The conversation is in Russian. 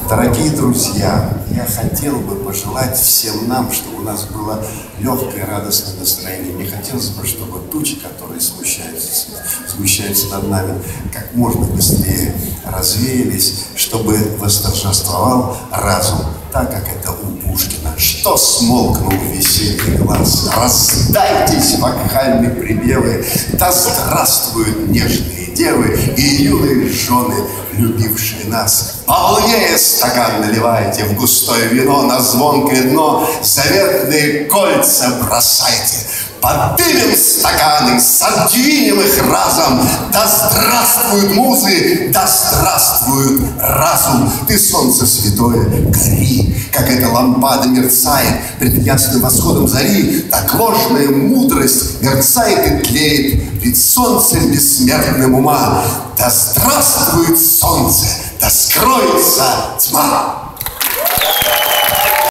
Дорогие друзья, я хотел бы пожелать всем нам, чтобы у нас было легкое, радостное настроение. Мне хотелось бы, чтобы тучи, которые сгущаются над нами, как можно быстрее развеялись, чтобы восторжествовал разум, так как это у Пушкина. Что смолкнул весенний глаз? Раздайтесь, вакхальные припевы, да здравствуют нежные девы и юные жены, любившие нас. Полнее стакан наливайте, в густое вино на звонкое дно заветные кольца бросайте. Подымем стаканы, содвинем их разом. Да здравствуют музы, да здравствует разум. Ты, солнце святое, гори, как эта лампада мерцает пред ясным восходом зари, так ложная мудрость мерцает и тлеет пред солнцем бессмертным ума. Да здравствует солнце, да скроется тьма.